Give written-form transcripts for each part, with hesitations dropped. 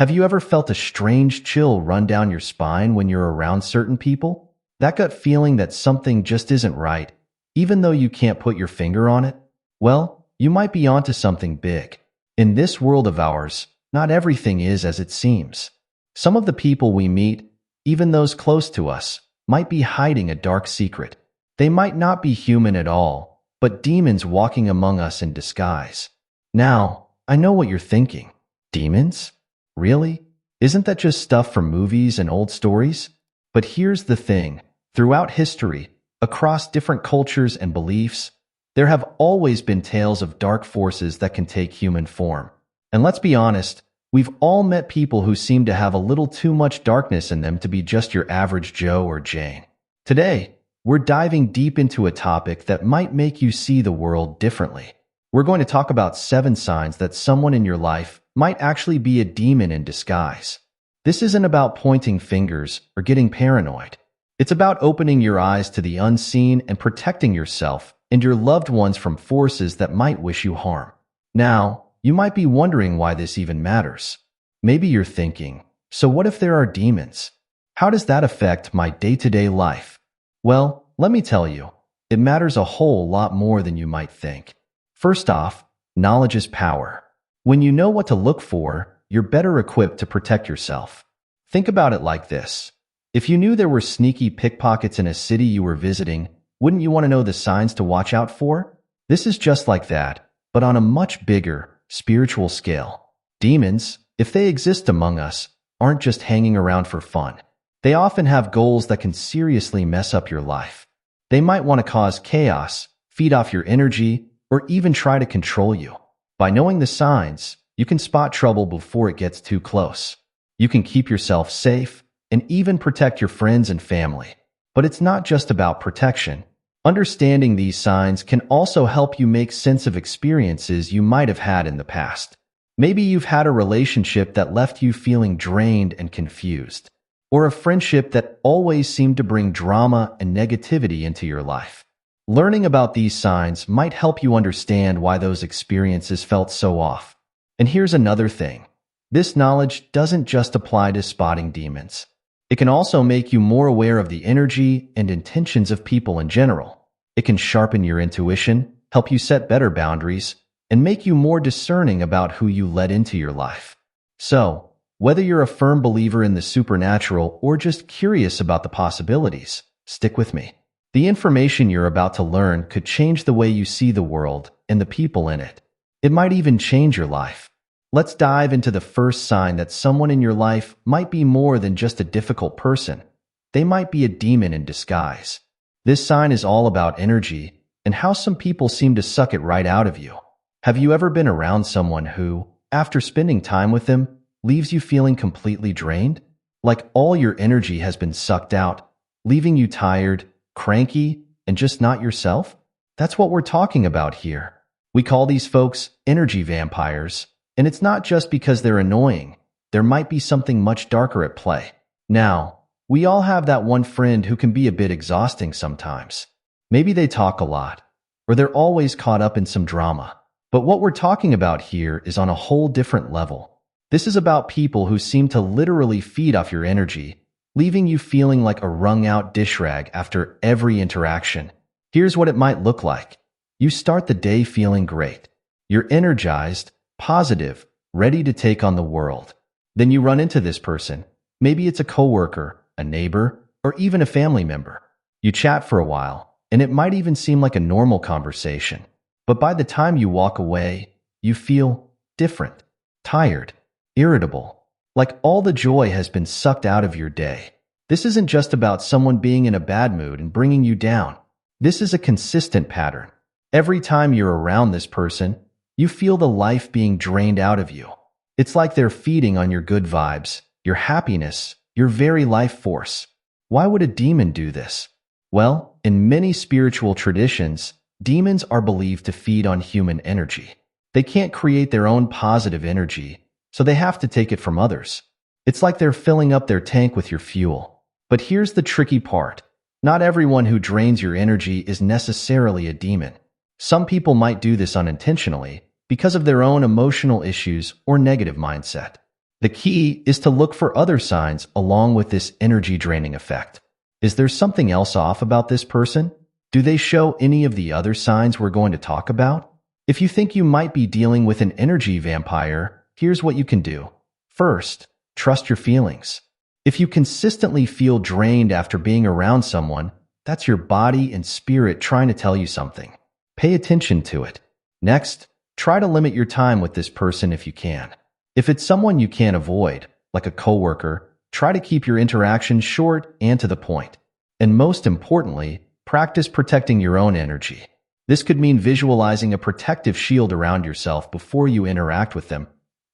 Have you ever felt a strange chill run down your spine when you're around certain people? That gut feeling that something just isn't right, even though you can't put your finger on it? Well, you might be onto something big. In this world of ours, not everything is as it seems. Some of the people we meet, even those close to us, might be hiding a dark secret. They might not be human at all, but demons walking among us in disguise. Now, I know what you're thinking. Demons? Really? Isn't that just stuff from movies and old stories? But here's the thing. Throughout history, across different cultures and beliefs, there have always been tales of dark forces that can take human form. And let's be honest, we've all met people who seem to have a little too much darkness in them to be just your average Joe or Jane. Today, we're diving deep into a topic that might make you see the world differently. We're going to talk about 7 signs that someone in your life might actually be a demon in disguise. This isn't about pointing fingers or getting paranoid. It's about opening your eyes to the unseen and protecting yourself and your loved ones from forces that might wish you harm. Now, you might be wondering why this even matters. Maybe you're thinking, so what if there are demons? How does that affect my day-to-day life? Well, let me tell you, it matters a whole lot more than you might think. First off, knowledge is power. When you know what to look for, you're better equipped to protect yourself. Think about it like this. If you knew there were sneaky pickpockets in a city you were visiting, wouldn't you want to know the signs to watch out for? This is just like that, but on a much bigger, spiritual scale. Demons, if they exist among us, aren't just hanging around for fun. They often have goals that can seriously mess up your life. They might want to cause chaos, feed off your energy, or even try to control you. By knowing the signs, you can spot trouble before it gets too close. You can keep yourself safe and even protect your friends and family. But it's not just about protection. Understanding these signs can also help you make sense of experiences you might have had in the past. Maybe you've had a relationship that left you feeling drained and confused, or a friendship that always seemed to bring drama and negativity into your life. Learning about these signs might help you understand why those experiences felt so off. And here's another thing. This knowledge doesn't just apply to spotting demons. It can also make you more aware of the energy and intentions of people in general. It can sharpen your intuition, help you set better boundaries, and make you more discerning about who you let into your life. So, whether you're a firm believer in the supernatural or just curious about the possibilities, stick with me. The information you're about to learn could change the way you see the world and the people in it. It might even change your life. Let's dive into the first sign that someone in your life might be more than just a difficult person. They might be a demon in disguise. This sign is all about energy and how some people seem to suck it right out of you. Have you ever been around someone who, after spending time with them, leaves you feeling completely drained? Like all your energy has been sucked out, leaving you tired, cranky, and just not yourself? That's what we're talking about here. We call these folks energy vampires. And it's not just because they're annoying. There might be something much darker at play. Now, we all have that one friend who can be a bit exhausting sometimes. Maybe they talk a lot, or they're always caught up in some drama. But what we're talking about here is on a whole different level. This is about people who seem to literally feed off your energy, leaving you feeling like a wrung-out dish rag after every interaction. Here's what it might look like. You start the day feeling great. You're energized, positive, ready to take on the world. Then you run into this person. Maybe it's a coworker, a neighbor, or even a family member. You chat for a while, and it might even seem like a normal conversation. But by the time you walk away, you feel different, tired, irritable, like all the joy has been sucked out of your day. This isn't just about someone being in a bad mood and bringing you down. This is a consistent pattern. Every time you're around this person, you feel the life being drained out of you. It's like they're feeding on your good vibes, your happiness, your very life force. Why would a demon do this? Well, in many spiritual traditions, demons are believed to feed on human energy. They can't create their own positive energy, so they have to take it from others. It's like they're filling up their tank with your fuel. But here's the tricky part. Not everyone who drains your energy is necessarily a demon. Some people might do this unintentionally, because of their own emotional issues or negative mindset. The key is to look for other signs along with this energy draining effect. Is there something else off about this person? Do they show any of the other signs we're going to talk about? If you think you might be dealing with an energy vampire, here's what you can do. First, trust your feelings. If you consistently feel drained after being around someone, that's your body and spirit trying to tell you something. Pay attention to it. Next, try to limit your time with this person if you can. If it's someone you can't avoid, like a coworker, try to keep your interactions short and to the point. And most importantly, practice protecting your own energy. This could mean visualizing a protective shield around yourself before you interact with them,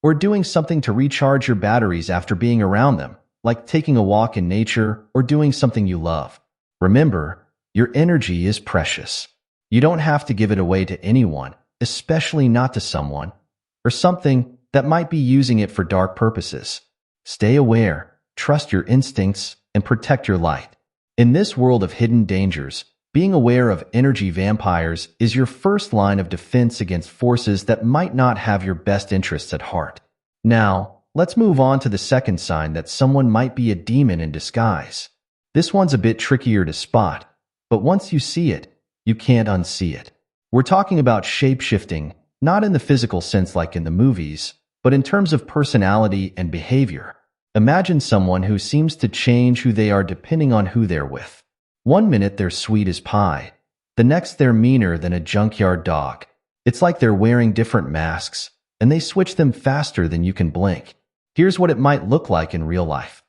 or doing something to recharge your batteries after being around them, like taking a walk in nature or doing something you love. Remember, your energy is precious. You don't have to give it away to anyone, especially not to someone or something that might be using it for dark purposes. Stay aware, trust your instincts, and protect your light. In this world of hidden dangers, being aware of energy vampires is your first line of defense against forces that might not have your best interests at heart. Now, let's move on to the second sign that someone might be a demon in disguise. This one's a bit trickier to spot, but once you see it, you can't unsee it. We're talking about shape-shifting, not in the physical sense like in the movies, but in terms of personality and behavior. Imagine someone who seems to change who they are depending on who they're with. One minute they're sweet as pie, the next they're meaner than a junkyard dog. It's like they're wearing different masks, and they switch them faster than you can blink. Here's what it might look like in real life.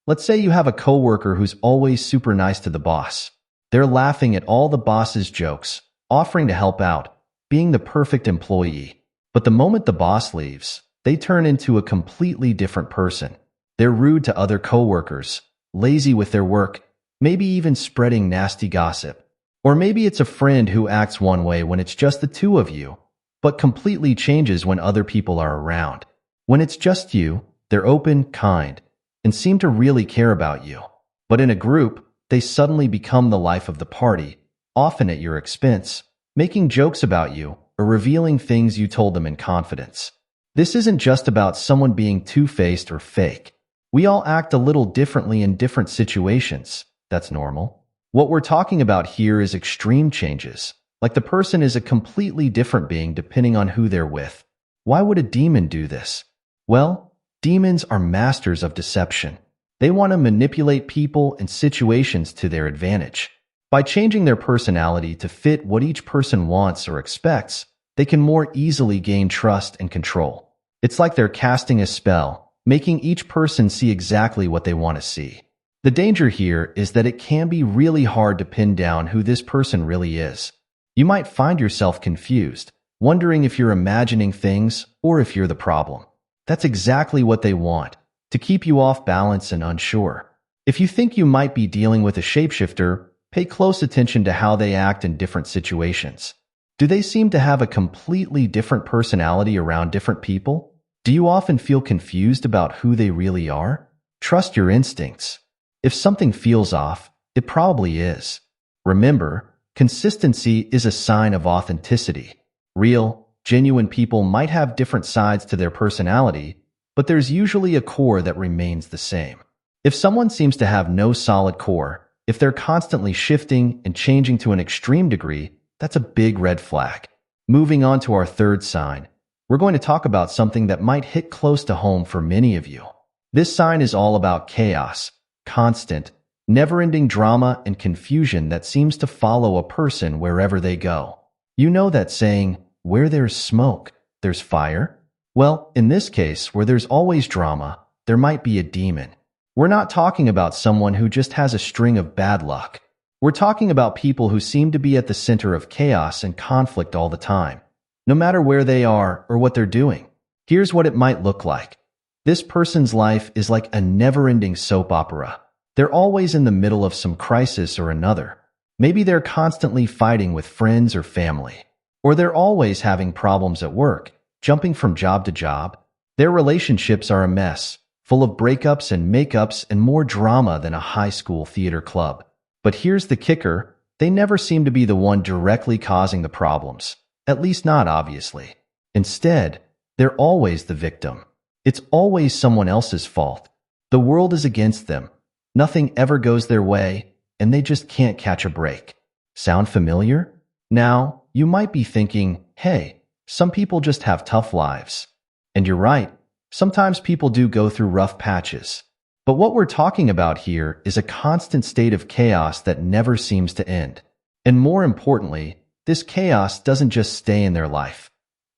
Let's say you have a coworker who's always super nice to the boss. They're laughing at all the boss's jokes, offering to help out, being the perfect employee. But the moment the boss leaves, they turn into a completely different person. They're rude to other coworkers, lazy with their work, maybe even spreading nasty gossip. Or maybe it's a friend who acts one way when it's just the two of you, but completely changes when other people are around. When it's just you, they're open, kind, and seem to really care about you. But in a group, they suddenly become the life of the party, often at your expense, making jokes about you or revealing things you told them in confidence. This isn't just about someone being two-faced or fake. We all act a little differently in different situations. That's normal. What we're talking about here is extreme changes, like the person is a completely different being depending on who they're with. Why would a demon do this? Well, demons are masters of deception. They want to manipulate people and situations to their advantage. By changing their personality to fit what each person wants or expects, they can more easily gain trust and control. It's like they're casting a spell, making each person see exactly what they want to see. The danger here is that it can be really hard to pin down who this person really is. You might find yourself confused, wondering if you're imagining things or if you're the problem. That's exactly what they want, to keep you off balance and unsure. If you think you might be dealing with a shapeshifter, pay close attention to how they act in different situations. Do they seem to have a completely different personality around different people? Do you often feel confused about who they really are? Trust your instincts. If something feels off, it probably is. Remember, consistency is a sign of authenticity. Real, genuine people might have different sides to their personality, but there's usually a core that remains the same. If someone seems to have no solid core, if they're constantly shifting and changing to an extreme degree, that's a big red flag. Moving on to our third sign, we're going to talk about something that might hit close to home for many of you. This sign is all about chaos, constant, never-ending drama and confusion that seems to follow a person wherever they go. You know that saying, where there's smoke, there's fire? Well, in this case, where there's always drama, there might be a demon. We're not talking about someone who just has a string of bad luck. We're talking about people who seem to be at the center of chaos and conflict all the time, no matter where they are or what they're doing. Here's what it might look like. This person's life is like a never-ending soap opera. They're always in the middle of some crisis or another. Maybe they're constantly fighting with friends or family. Or they're always having problems at work, jumping from job to job. Their relationships are a mess, full of breakups and makeups and more drama than a high school theater club. But here's the kicker, they never seem to be the one directly causing the problems, at least not obviously. Instead, they're always the victim. It's always someone else's fault. The world is against them. Nothing ever goes their way, and they just can't catch a break. Sound familiar? Now, you might be thinking, hey, some people just have tough lives. And you're right, sometimes people do go through rough patches. But what we're talking about here is a constant state of chaos that never seems to end. And more importantly, this chaos doesn't just stay in their life.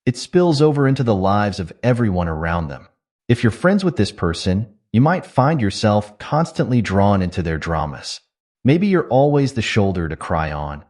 It spills over into the lives of everyone around them. If you're friends with this person, you might find yourself constantly drawn into their dramas. Maybe you're always the shoulder to cry on,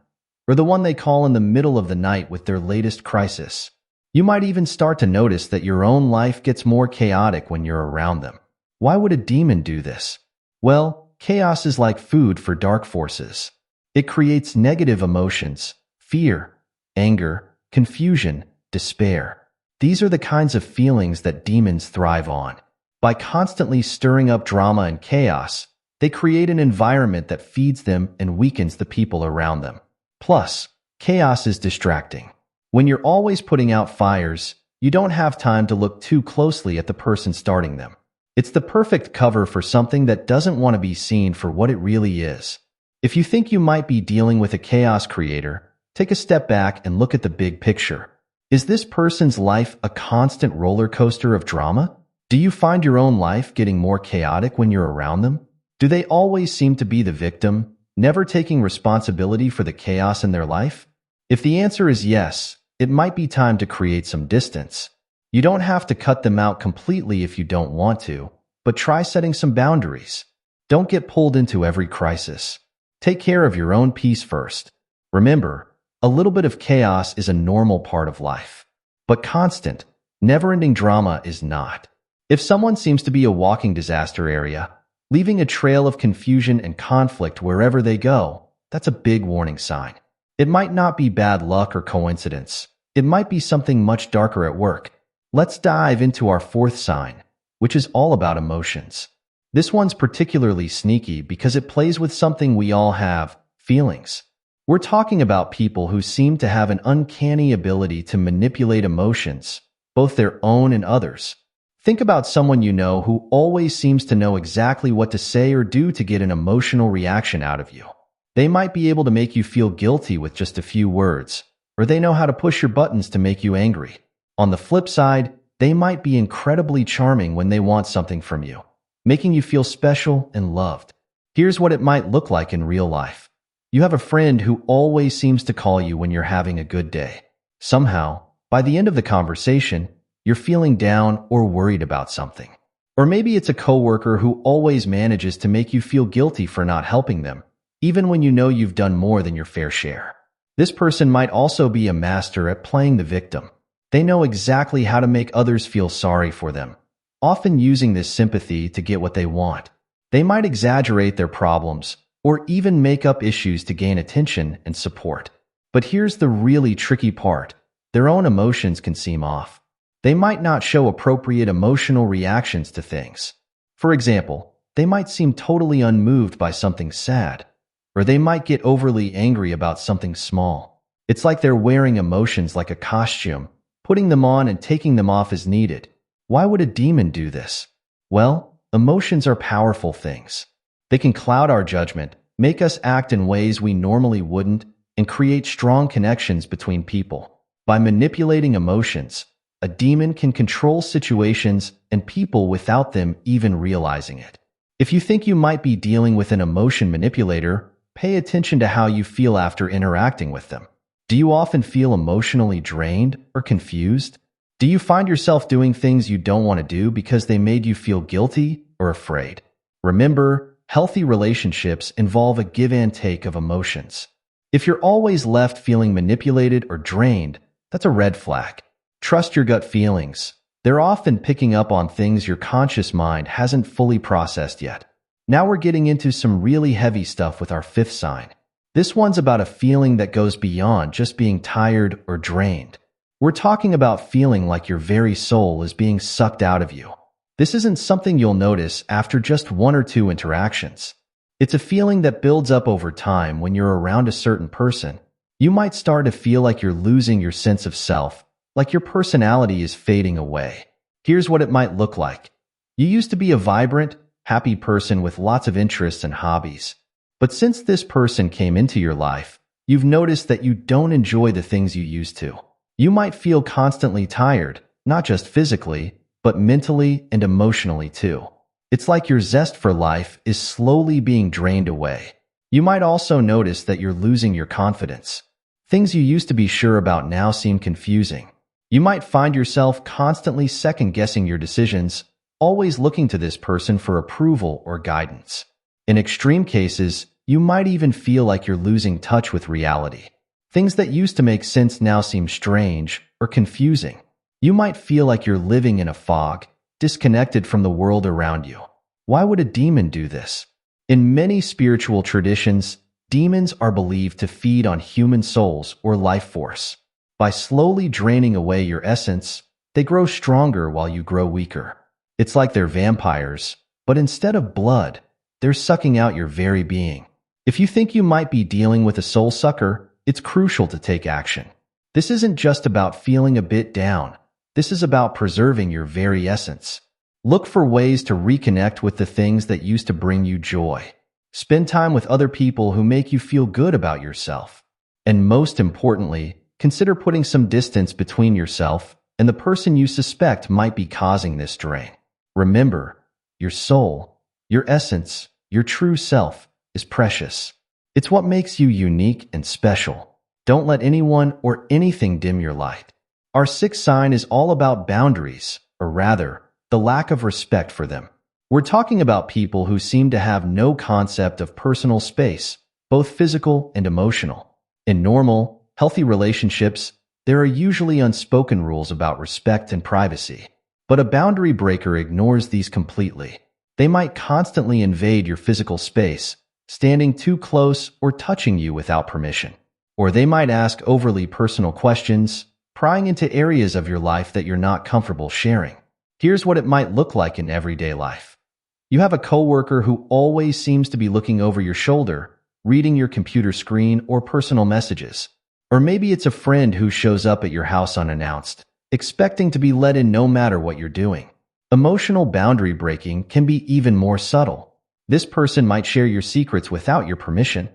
or the one they call in the middle of the night with their latest crisis. You might even start to notice that your own life gets more chaotic when you're around them. Why would a demon do this? Well, chaos is like food for dark forces. It creates negative emotions, fear, anger, confusion, despair. These are the kinds of feelings that demons thrive on. By constantly stirring up drama and chaos, they create an environment that feeds them and weakens the people around them. Plus, chaos is distracting. When you're always putting out fires, you don't have time to look too closely at the person starting them. It's the perfect cover for something that doesn't want to be seen for what it really is. If you think you might be dealing with a chaos creator, take a step back and look at the big picture. Is this person's life a constant roller coaster of drama? Do you find your own life getting more chaotic when you're around them? Do they always seem to be the victim, never taking responsibility for the chaos in their life? If the answer is yes, it might be time to create some distance. You don't have to cut them out completely if you don't want to, but try setting some boundaries. Don't get pulled into every crisis. Take care of your own peace first. Remember, a little bit of chaos is a normal part of life. But constant, never-ending drama is not. If someone seems to be a walking disaster area, leaving a trail of confusion and conflict wherever they go, that's a big warning sign. It might not be bad luck or coincidence. It might be something much darker at work. Let's dive into our fourth sign, which is all about emotions. This one's particularly sneaky because it plays with something we all have, feelings. We're talking about people who seem to have an uncanny ability to manipulate emotions, both their own and others. Think about someone you know who always seems to know exactly what to say or do to get an emotional reaction out of you. They might be able to make you feel guilty with just a few words, or they know how to push your buttons to make you angry. On the flip side, they might be incredibly charming when they want something from you, making you feel special and loved. Here's what it might look like in real life. You have a friend who always seems to call you when you're having a good day. Somehow, by the end of the conversation, you're feeling down or worried about something. Or maybe it's a coworker who always manages to make you feel guilty for not helping them, even when you know you've done more than your fair share. This person might also be a master at playing the victim. They know exactly how to make others feel sorry for them, often using this sympathy to get what they want. They might exaggerate their problems, or even make up issues to gain attention and support. But here's the really tricky part. Their own emotions can seem off. They might not show appropriate emotional reactions to things. For example, they might seem totally unmoved by something sad, or they might get overly angry about something small. It's like they're wearing emotions like a costume, putting them on and taking them off as needed. Why would a demon do this? Well, emotions are powerful things. They can cloud our judgment, make us act in ways we normally wouldn't, and create strong connections between people. By manipulating emotions, a demon can control situations and people without them even realizing it. If you think you might be dealing with an emotion manipulator, pay attention to how you feel after interacting with them. Do you often feel emotionally drained or confused? Do you find yourself doing things you don't want to do because they made you feel guilty or afraid? Remember, healthy relationships involve a give and take of emotions. If you're always left feeling manipulated or drained, that's a red flag. Trust your gut feelings. They're often picking up on things your conscious mind hasn't fully processed yet. Now we're getting into some really heavy stuff with our fifth sign. This one's about a feeling that goes beyond just being tired or drained. We're talking about feeling like your very soul is being sucked out of you. This isn't something you'll notice after just one or two interactions. It's a feeling that builds up over time when you're around a certain person. You might start to feel like you're losing your sense of self, like your personality is fading away. Here's what it might look like. You used to be a vibrant, happy person with lots of interests and hobbies. But since this person came into your life, you've noticed that you don't enjoy the things you used to. You might feel constantly tired, not just physically, but mentally and emotionally too. It's like your zest for life is slowly being drained away. You might also notice that you're losing your confidence. Things you used to be sure about now seem confusing. You might find yourself constantly second-guessing your decisions, always looking to this person for approval or guidance. In extreme cases, you might even feel like you're losing touch with reality. Things that used to make sense now seem strange or confusing. You might feel like you're living in a fog, disconnected from the world around you. Why would a demon do this? In many spiritual traditions, demons are believed to feed on human souls or life force. By slowly draining away your essence, they grow stronger while you grow weaker. It's like they're vampires, but instead of blood, they're sucking out your very being. If you think you might be dealing with a soul sucker, it's crucial to take action. This isn't just about feeling a bit down. This is about preserving your very essence. Look for ways to reconnect with the things that used to bring you joy. Spend time with other people who make you feel good about yourself. And most importantly, consider putting some distance between yourself and the person you suspect might be causing this drain. Remember, your soul, your essence, your true self is precious. It's what makes you unique and special. Don't let anyone or anything dim your light. Our sixth sign is all about boundaries, or rather, the lack of respect for them. We're talking about people who seem to have no concept of personal space, both physical and emotional. In normal, healthy relationships, there are usually unspoken rules about respect and privacy. But a boundary breaker ignores these completely. They might constantly invade your physical space, standing too close or touching you without permission. Or they might ask overly personal questions, prying into areas of your life that you're not comfortable sharing. Here's what it might look like in everyday life. You have a coworker who always seems to be looking over your shoulder, reading your computer screen or personal messages. Or maybe it's a friend who shows up at your house unannounced, expecting to be let in no matter what you're doing. Emotional boundary breaking can be even more subtle. This person might share your secrets without your permission,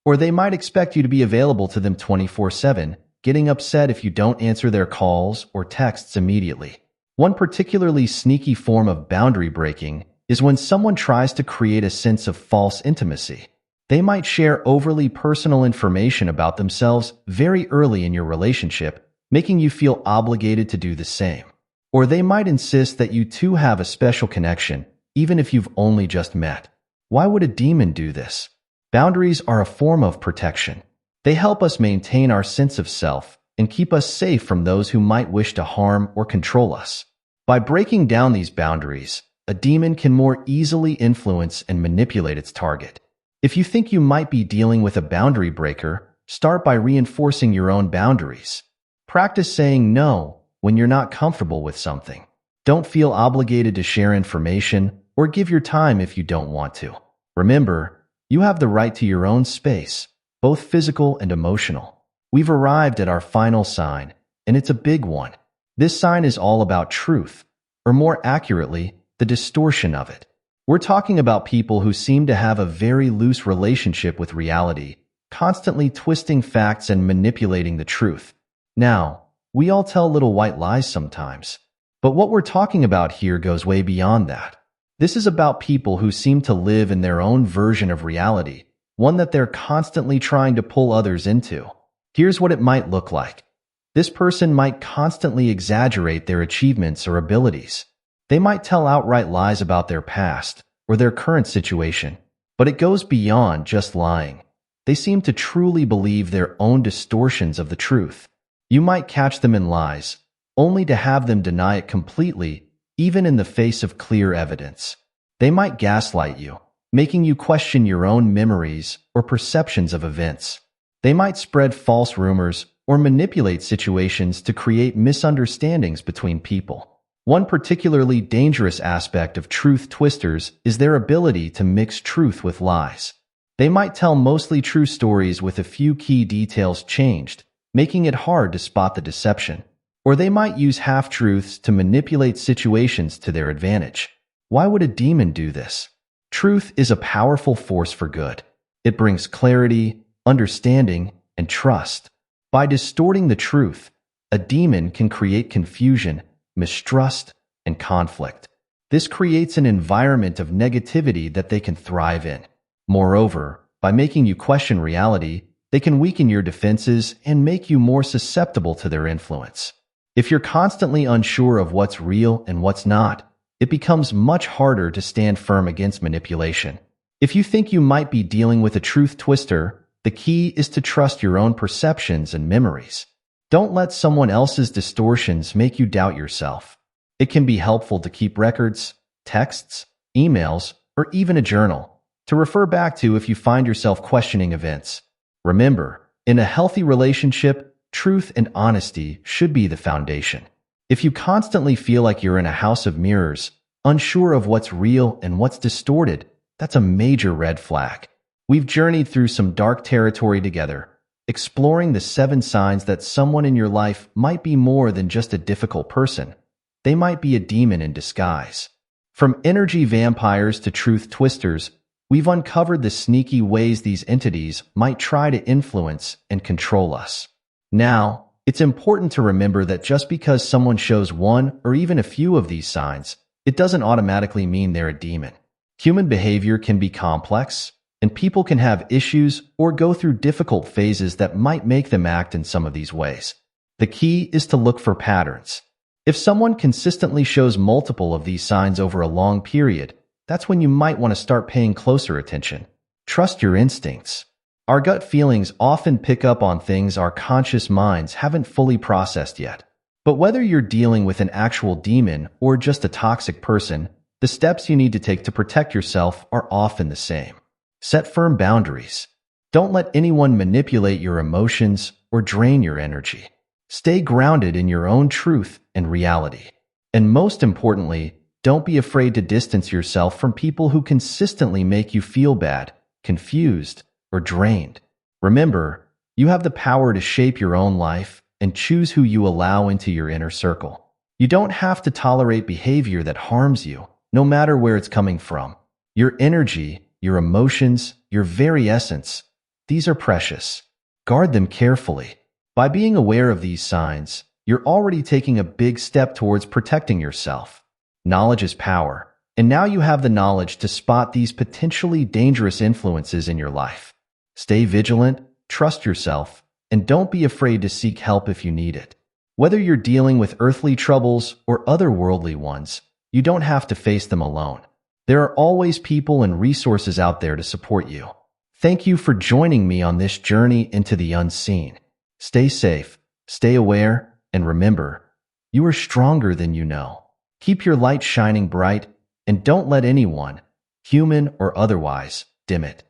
or they might expect you to be available to them 24/7, getting upset if you don't answer their calls or texts immediately. One particularly sneaky form of boundary breaking is when someone tries to create a sense of false intimacy. They might share overly personal information about themselves very early in your relationship, making you feel obligated to do the same. Or they might insist that you two have a special connection, even if you've only just met. Why would a demon do this? Boundaries are a form of protection. They help us maintain our sense of self and keep us safe from those who might wish to harm or control us. By breaking down these boundaries, a demon can more easily influence and manipulate its target. If you think you might be dealing with a boundary breaker, start by reinforcing your own boundaries. Practice saying no when you're not comfortable with something. Don't feel obligated to share information or give your time if you don't want to. Remember, you have the right to your own space, both physical and emotional. We've arrived at our final sign, and it's a big one. This sign is all about truth, or more accurately, the distortion of it. We're talking about people who seem to have a very loose relationship with reality, constantly twisting facts and manipulating the truth. Now, we all tell little white lies sometimes. But what we're talking about here goes way beyond that. This is about people who seem to live in their own version of reality, one that they're constantly trying to pull others into. Here's what it might look like. This person might constantly exaggerate their achievements or abilities. They might tell outright lies about their past or their current situation, but it goes beyond just lying. They seem to truly believe their own distortions of the truth. You might catch them in lies, only to have them deny it completely, even in the face of clear evidence. They might gaslight you, making you question your own memories or perceptions of events. They might spread false rumors or manipulate situations to create misunderstandings between people. One particularly dangerous aspect of truth twisters is their ability to mix truth with lies. They might tell mostly true stories with a few key details changed, making it hard to spot the deception. Or they might use half-truths to manipulate situations to their advantage. Why would a demon do this? Truth is a powerful force for good. It brings clarity, understanding, and trust. By distorting the truth, a demon can create confusion, mistrust, and conflict. This creates an environment of negativity that they can thrive in. Moreover, by making you question reality, they can weaken your defenses and make you more susceptible to their influence. If you're constantly unsure of what's real and what's not, it becomes much harder to stand firm against manipulation. If you think you might be dealing with a truth twister, the key is to trust your own perceptions and memories. Don't let someone else's distortions make you doubt yourself. It can be helpful to keep records, texts, emails, or even a journal to refer back to if you find yourself questioning events. Remember, in a healthy relationship, truth and honesty should be the foundation. If you constantly feel like you're in a house of mirrors, unsure of what's real and what's distorted, that's a major red flag. We've journeyed through some dark territory together, exploring the 7 signs that someone in your life might be more than just a difficult person. They might be a demon in disguise. From energy vampires to truth twisters, we've uncovered the sneaky ways these entities might try to influence and control us. Now, it's important to remember that just because someone shows one or even a few of these signs, it doesn't automatically mean they're a demon. Human behavior can be complex, and people can have issues or go through difficult phases that might make them act in some of these ways. The key is to look for patterns. If someone consistently shows multiple of these signs over a long period, that's when you might want to start paying closer attention. Trust your instincts. Our gut feelings often pick up on things our conscious minds haven't fully processed yet. But whether you're dealing with an actual demon or just a toxic person, the steps you need to take to protect yourself are often the same. Set firm boundaries. Don't let anyone manipulate your emotions or drain your energy. Stay grounded in your own truth and reality. And most importantly, don't be afraid to distance yourself from people who consistently make you feel bad, confused, or drained. Remember, you have the power to shape your own life and choose who you allow into your inner circle. You don't have to tolerate behavior that harms you, no matter where it's coming from. Your energy, your emotions, your very essence, these are precious. Guard them carefully. By being aware of these signs, you're already taking a big step towards protecting yourself. Knowledge is power, and now you have the knowledge to spot these potentially dangerous influences in your life. Stay vigilant, trust yourself, and don't be afraid to seek help if you need it. Whether you're dealing with earthly troubles or otherworldly ones, you don't have to face them alone. There are always people and resources out there to support you. Thank you for joining me on this journey into the unseen. Stay safe, stay aware, and remember, you are stronger than you know. Keep your light shining bright, and don't let anyone, human or otherwise, dim it.